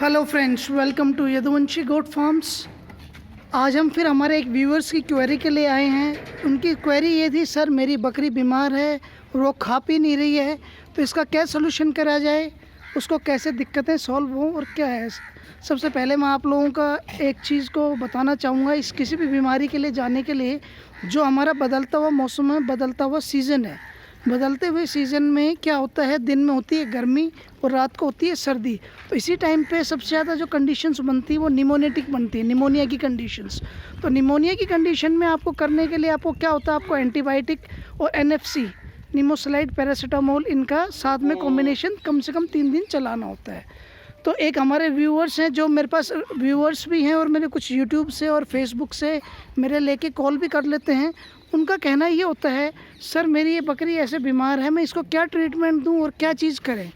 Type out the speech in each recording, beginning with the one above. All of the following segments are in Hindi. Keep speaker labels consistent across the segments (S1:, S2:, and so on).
S1: Hello friends, welcome to Yaduvanshi goat farms. आज हम फिर हमारे एक व्यूअर्स की क्वेरी के लिए आए हैं। उनकी क्वेरी ये थी, सर मेरी बकरी बीमार है और वो खा पी नहीं रही है, तो इसका क्या सलूशन करा जाए, उसको कैसे दिक्कतें सॉल्व हों और क्या है। सबसे पहले मैं आप लोगों का एक चीज़ को बताना चाहूँगा, इस किसी भी बीमारी के लिए जाने के लिए जो हमारा बदलता हुआ मौसम है, बदलता हुआ सीज़न है, बदलते हुए सीज़न में क्या होता है, दिन में होती है गर्मी और रात को होती है सर्दी। तो इसी टाइम पे सबसे ज़्यादा जो कंडीशंस बनती है वो निमोनिटिक बनती है, निमोनिया की कंडीशंस। तो निमोनिया की कंडीशन में आपको करने के लिए आपको क्या होता है, आपको एंटीबायोटिक और एनएफसी, निमोसलाइड पैरासीटामोल, इनका साथ में कॉम्बिनेशन कम से कम 3 दिन चलाना होता है। तो एक हमारे व्यूअर्स हैं, जो मेरे पास व्यूअर्स भी हैं और मेरे कुछ यूट्यूब से और फेसबुक से मेरे लेके कॉल भी कर लेते हैं। उनका कहना ये होता है, सर मेरी ये बकरी ऐसे बीमार है, मैं इसको क्या ट्रीटमेंट दूं और क्या चीज़ करें।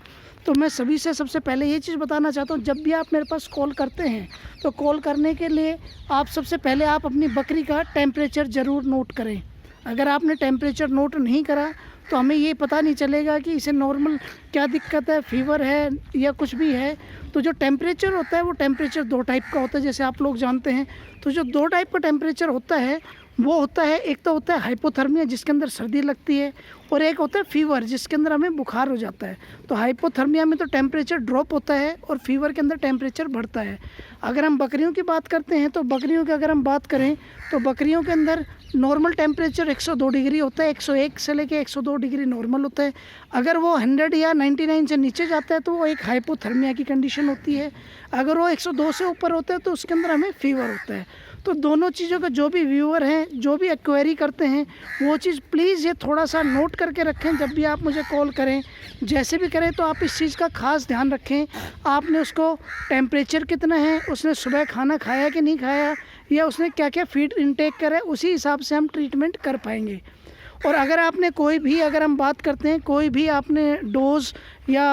S1: तो मैं सभी से सबसे पहले ये चीज़ बताना चाहता हूँ, जब भी आप मेरे पास कॉल करते हैं तो कॉल करने के लिए आप सबसे पहले आप अपनी बकरी का टेम्परेचर ज़रूर नोट करें। अगर आपने टेम्परेचर नोट नहीं करा तो हमें ये पता नहीं चलेगा कि इसे नॉर्मल क्या दिक्कत है, फीवर है या कुछ भी है। तो जो टेम्परेचर होता है वो टेम्परेचर 2 टाइप का होता है, जैसे आप लोग जानते हैं। तो जो 2 टाइप का टेम्परेचर होता है वो होता है, एक तो होता है हाइपोथर्मिया जिसके अंदर सर्दी लगती है, और एक होता है फीवर जिसके अंदर हमें बुखार हो जाता है। तो हाइपोथर्मिया में तो टेम्परेचर ड्रॉप होता है और फीवर के अंदर टेम्परेचर बढ़ता है। अगर हम बकरियों की बात करते हैं तो बकरियों की अगर हम बात करें तो बकरियों के अंदर नॉर्मल टेम्परेचर 102 डिग्री होता है, 101 से लेके 102 डिग्री नॉर्मल होता है। अगर वो 100 या 99 से नीचे जाता है तो वो एक हाइपोथर्मिया की कंडीशन होती है। अगर वो 102 से ऊपर होता है तो उसके अंदर हमें फीवर होता है। तो दोनों चीज़ों का जो भी व्यूअर हैं, जो भी एक्वायरी करते हैं, वो चीज़ प्लीज़ ये थोड़ा सा नोट करके रखें। जब भी आप मुझे कॉल करें, जैसे भी करें, तो आप इस चीज़ का खास ध्यान रखें। आपने उसको टेम्परेचर कितना है, उसने सुबह खाना खाया कि नहीं खाया, या उसने क्या क्या फीड इनटेक करा है, उसी हिसाब से हम ट्रीटमेंट कर पाएंगे। और अगर आपने कोई भी, अगर हम बात करते हैं, कोई भी आपने डोज या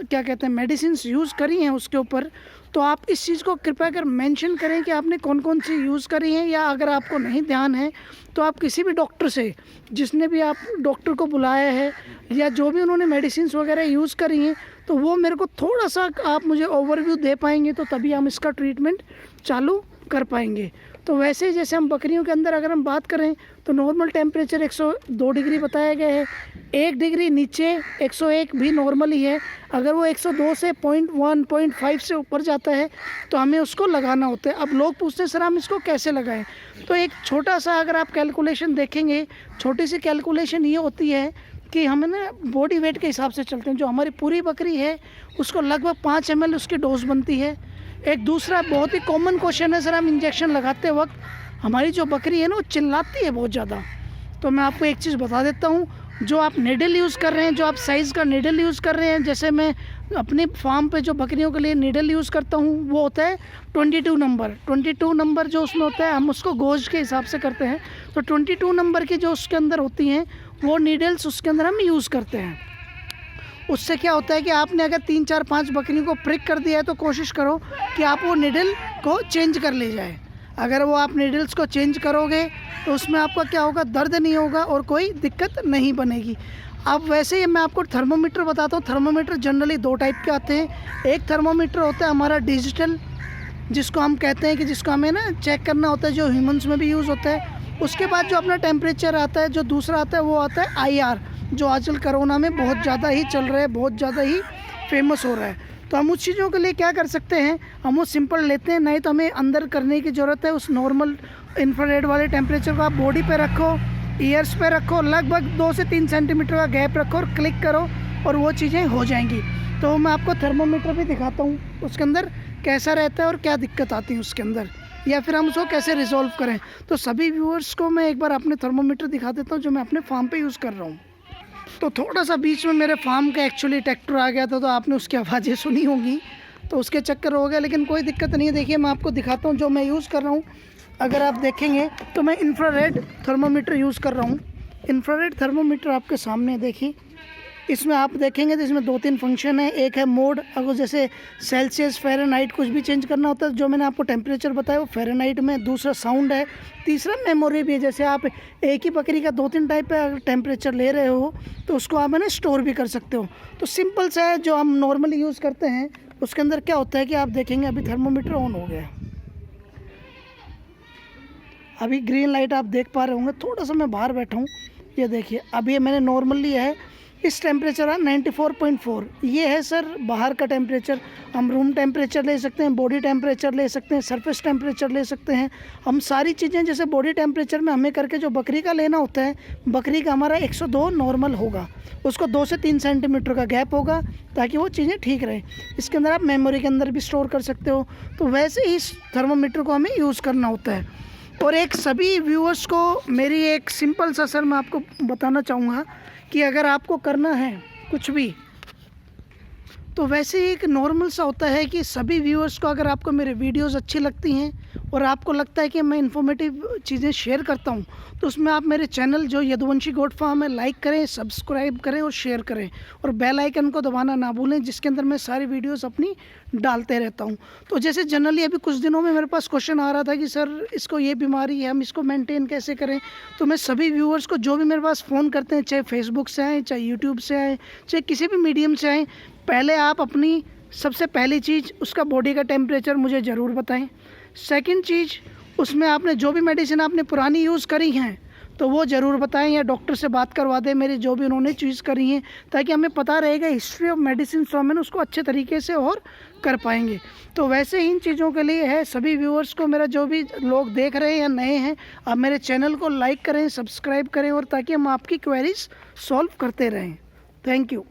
S1: क्या कहते हैं मेडिसिन्स यूज़ करी हैं उसके ऊपर, तो आप इस चीज़ को कृपया कर मेंशन करें कि आपने कौन कौन सी यूज़ करी हैं। या अगर आपको नहीं ध्यान है तो आप किसी भी डॉक्टर से, जिसने भी आप डॉक्टर को बुलाया है या जो भी उन्होंने मेडिसिन्स वगैरह यूज़ करी हैं, तो वो मेरे को थोड़ा सा आप मुझे ओवरव्यू दे पाएंगे, तो तभी हम इसका ट्रीटमेंट चालू कर पाएंगे। तो वैसे ही जैसे हम बकरियों के अंदर अगर हम बात करें तो नॉर्मल टेम्परेचर 102 डिग्री बताया गया है, 1 डिग्री नीचे 101 भी नॉर्मल ही है। अगर वो 102 से 0.1 0.5 से ऊपर जाता है तो हमें उसको लगाना होता है। अब लोग पूछते हैं, सर हम इसको कैसे लगाएं। तो एक छोटा सा अगर आप कैलकुलेशन देखेंगे, छोटी सी कैलकुलेशन ये होती है कि हम ना बॉडी वेट के हिसाब से चलते हैं। जो हमारी पूरी बकरी है उसको लगभग 5 ml उसकी डोज बनती है। एक दूसरा बहुत ही कॉमन क्वेश्चन है, सर हम इंजेक्शन लगाते वक्त हमारी जो बकरी है ना वो चिल्लाती है बहुत ज़्यादा। तो मैं आपको एक चीज़ बता देता हूँ, जो आप नीडल यूज़ कर रहे हैं, जो आप साइज़ का नीडल यूज़ कर रहे हैं, जैसे मैं अपनी फार्म पे जो बकरियों के लिए नीडल यूज़ करता हूँ वो होता है 22 नंबर। 22 नंबर जो उसमें होता है, हम उसको गोज के हिसाब से करते हैं। तो 22 नंबर की जो उसके अंदर होती हैं वो नीडल्स उसके अंदर हम यूज़ करते हैं। उससे क्या होता है कि आपने अगर 3 4 5 बकरियों को प्रिक कर दिया है तो कोशिश करो कि आप वो नीडल को चेंज कर ले जाए। अगर वो आप नीडल्स को चेंज करोगे तो उसमें आपका क्या होगा, दर्द नहीं होगा और कोई दिक्कत नहीं बनेगी। अब वैसे ही मैं आपको थर्मोमीटर बताता हूँ। थर्मोमीटर जनरली 2 टाइप के आते हैं। एक थर्मोमीटर होता है हमारा डिजिटल, जिसको हम कहते हैं कि जिसको हमें ना चेक करना होता है, जो ह्यूमन्स में भी यूज़ होता है। उसके बाद जो अपना टेम्परेचर आता है, जो दूसरा आता है वो आता है IR, जो आजकल कोरोना में बहुत ज़्यादा ही चल रहा है, बहुत ज़्यादा ही फेमस हो रहा है। तो हम उस चीज़ों के लिए क्या कर सकते हैं, हम वो सिंपल लेते हैं, नहीं तो हमें अंदर करने की ज़रूरत है। उस नॉर्मल इंफ्रारेड वाले टेम्परेचर को आप बॉडी पे रखो, ईयर्स पे रखो, लगभग 2 से 3 सेंटीमीटर का गैप रखो और क्लिक करो और वो चीज़ें हो जाएंगी। तो मैं आपको थर्मोमीटर भी दिखाता हूँ, उसके अंदर कैसा रहता है और क्या दिक्कत आती है उसके अंदर, या फिर हम उसको कैसे रिजॉल्व करें। तो सभी व्यूअर्स को मैं एक बार अपने थर्मोमीटर दिखा देता हूँ जो मैं अपने फार्म पे यूज़ कर रहा हूँ। तो थोड़ा सा बीच में मेरे फार्म का एक्चुअली ट्रैक्टर आ गया था, तो आपने उसकी आवाज़ें सुनी होंगी, तो उसके चक्कर हो गया, लेकिन कोई दिक्कत नहीं है। देखिए मैं आपको दिखाता हूँ जो मैं यूज़ कर रहा हूँ। अगर आप देखेंगे तो मैं इंफ्रारेड थर्मोमीटर यूज़ कर रहा हूँ। इंफ्रारेड थर्मोमीटर आपके सामने देखिए, इसमें आप देखेंगे तो इसमें 2-3 फंक्शन है। एक है मोड, अगर जैसे सेल्सियस, फ़ारेनहाइट कुछ भी चेंज करना होता है, जो मैंने आपको टेम्परेचर बताया वो फ़ारेनहाइट में। दूसरा साउंड है, तीसरा मेमोरी भी है। जैसे आप एक ही बकरी का 2-3 टाइप का टेम्परेचर ले रहे हो तो उसको आप है ना स्टोर भी कर सकते हो। तो सिंपल सा है जो हम नॉर्मली यूज़ करते हैं उसके अंदर क्या होता है कि आप देखेंगे अभी थर्मोमीटर ऑन हो गया, अभी ग्रीन लाइट आप देख पा रहे होंगे। थोड़ा सा मैं बाहर बैठा हूँ, ये देखिए अभी ये मैंने नॉर्मल लिया है, इस टेम्परेचर है 94.4। ये है सर बाहर का टेम्परेचर। हम रूम टेम्परेचर ले सकते हैं, बॉडी टेम्परेचर ले सकते हैं, सरफेस टेम्परेचर ले सकते हैं। हम सारी चीज़ें जैसे बॉडी टेम्परेचर में हमें करके जो बकरी का लेना होता है, बकरी का हमारा 102 नॉर्मल होगा, उसको 2 से 3 सेंटीमीटर का गैप होगा ताकि वो चीज़ें ठीक रहें। इसके अंदर आप मेमोरी के अंदर भी स्टोर कर सकते हो। तो वैसे ही इस थर्मोमीटर को हमें यूज़ करना होता है। और एक सभी व्यूअर्स को मेरी एक सिंपल सा सर मैं आपको बताना चाहूँगा कि अगर आपको करना है कुछ भी, तो वैसे ही एक नॉर्मल सा होता है कि सभी व्यूअर्स को अगर आपको मेरे वीडियोस अच्छी लगती हैं और आपको लगता है कि मैं इन्फॉर्मेटिव चीज़ें शेयर करता हूं, तो उसमें आप मेरे चैनल जो यदुवंशी गोट फार्म है लाइक करें, सब्सक्राइब करें और शेयर करें, और बेल आइकन को दबाना ना भूलें, जिसके अंदर मैं सारी वीडियोस अपनी डालते रहता हूं। तो जैसे जनरली अभी कुछ दिनों में मेरे पास क्वेश्चन आ रहा था कि सर इसको ये बीमारी है, हम इसको मेंटेन कैसे करें। तो मैं सभी व्यूअर्स को जो भी मेरे पास फ़ोन करते हैं, चाहे फेसबुक से आए, चाहे यूट्यूब से आए, चाहे किसी भी मीडियम से आए, पहले आप अपनी सबसे पहली चीज़ उसका बॉडी का टेम्परेचर मुझे ज़रूर बताएं। सेकंड चीज़, उसमें आपने जो भी मेडिसिन आपने पुरानी यूज़ करी हैं तो वो ज़रूर बताएं, या डॉक्टर से बात करवा दें मेरी जो भी उन्होंने चूज़ करी हैं, ताकि हमें पता रहेगा हिस्ट्री ऑफ मेडिसिन, तो हम उसको अच्छे तरीके से और कर पाएंगे। तो वैसे इन चीज़ों के लिए है सभी व्यूअर्स को, मेरा जो भी लोग देख रहे हैं या नए हैं, आप मेरे चैनल को लाइक करें, सब्सक्राइब करें, और ताकि हम आपकी क्वेरीज सॉल्व करते रहें। Thank you.